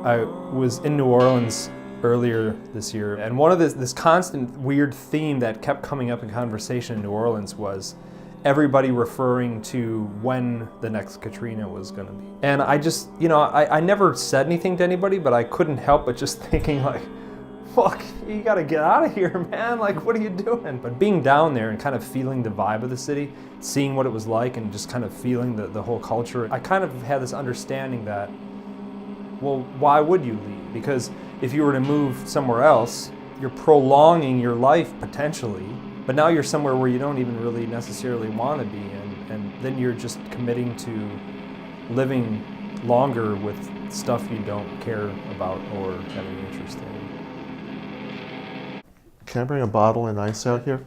I was in New Orleans earlier this year, and one of this constant weird theme that kept coming up in conversation in New Orleans was everybody referring to when the next Katrina was going to be. And I just, I never said anything to anybody, but I couldn't help but just thinking like, fuck, you gotta get out of here, man. Like, what are you doing? But being down there and kind of feeling the vibe of the city, seeing what it was like and just kind of feeling the whole culture, I kind of had this understanding that, well, why would you leave? Because if you were to move somewhere else, you're prolonging your life potentially, but now you're somewhere where you don't even really necessarily want to be, and then you're just committing to living longer with stuff you don't care about or have any interest in. Can I bring a bottle and ice out here?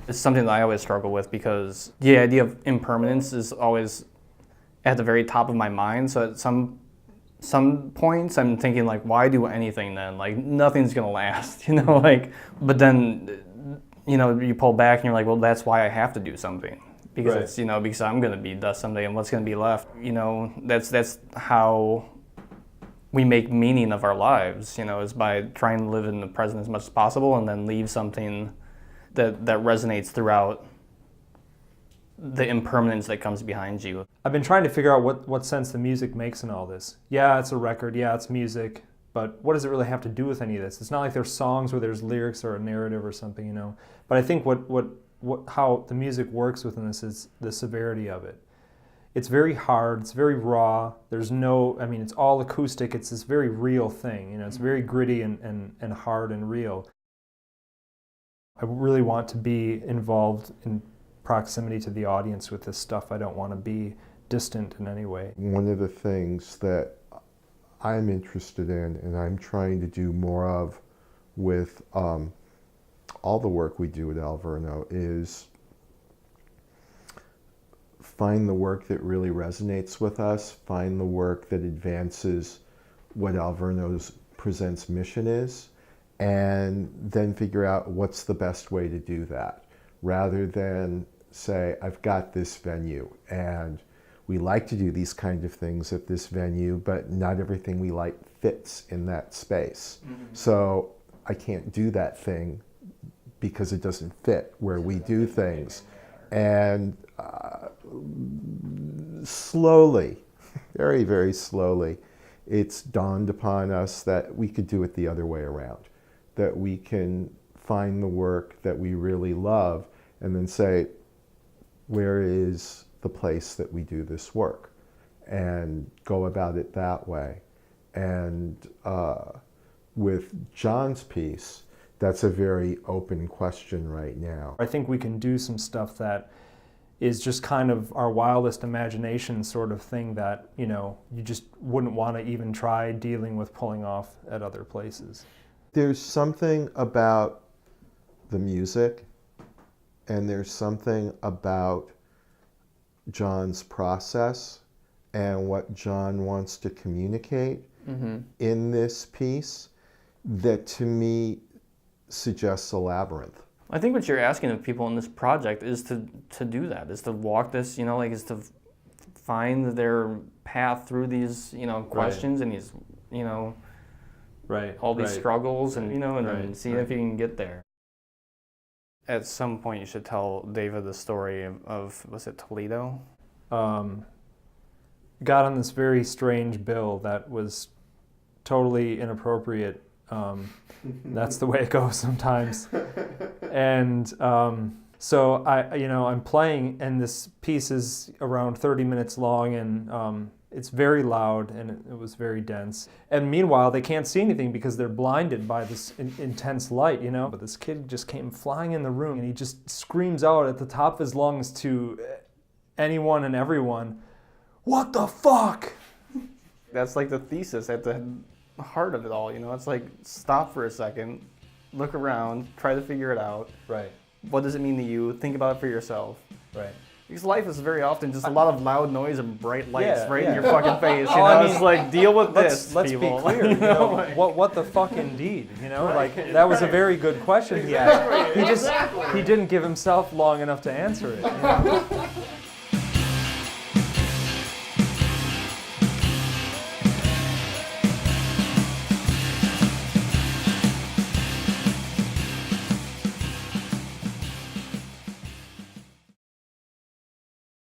It's something that I always struggle with because the idea of impermanence is always at the very top of my mind. So at some points I'm thinking like, why do anything then? Like nothing's gonna last, but then, you pull back and you're like, well, that's why I have to do something. Because right. it's, because I'm gonna be dust someday and what's gonna be left, that's how we make meaning of our lives, is by trying to live in the present as much as possible and then leave something that resonates throughout the impermanence that comes behind you. I've been trying to figure out what sense the music makes in all this. Yeah, it's a record, yeah, it's music, but what does it really have to do with any of this? It's not like there's songs where there's lyrics or a narrative or something, But I think how the music works within this is the severity of it. It's very hard, it's very raw, it's all acoustic, it's this very real thing, it's very gritty and hard and real. I really want to be involved in proximity to the audience with this stuff. I don't want to be distant in any way. One of the things that I'm interested in and I'm trying to do more of with all the work we do at Alverno is find the work that really resonates with us, find the work that advances what Alverno Presents mission is, and then figure out what's the best way to do that, rather than say, I've got this venue, and we like to do these kind of things at this venue, but not everything we like fits in that space. Mm-hmm. So I can't do that thing because it doesn't fit where we do things. And slowly, very, very slowly, it's dawned upon us that we could do it the other way around, that we can find the work that we really love and then say, where is the place that we do this work? And go about it that way. And with Jon's piece, that's a very open question right now. I think we can do some stuff that is just kind of our wildest imagination sort of thing that, you just wouldn't want to even try dealing with pulling off at other places. There's something about the music, and there's something about Jon's process and what Jon wants to communicate in this piece that to me suggests a labyrinth. I think what you're asking of people in this project is to do that, is to walk this, is to find their path through these, questions and these, all these struggles and, and see if you can get there. At some point you should tell David the story of was it Toledo? Got on this very strange bill that was totally inappropriate. That's the way it goes sometimes. And so I'm playing, and this piece is around 30 minutes long, and it's very loud, and it was very dense. And meanwhile, they can't see anything because they're blinded by this intense light, But this kid just came flying in the room, and he just screams out at the top of his lungs to anyone and everyone, "What the fuck?" That's like the thesis at the heart of it all, It's like, stop for a second, look around, try to figure it out. Right. What does it mean to you? Think about it for yourself. Right. Because life is very often just a lot of loud noise and bright lights in your fucking face. It's like, deal with this, let's people. be clear. What the fuck indeed? That was a very good question he asked. He didn't give himself long enough to answer it.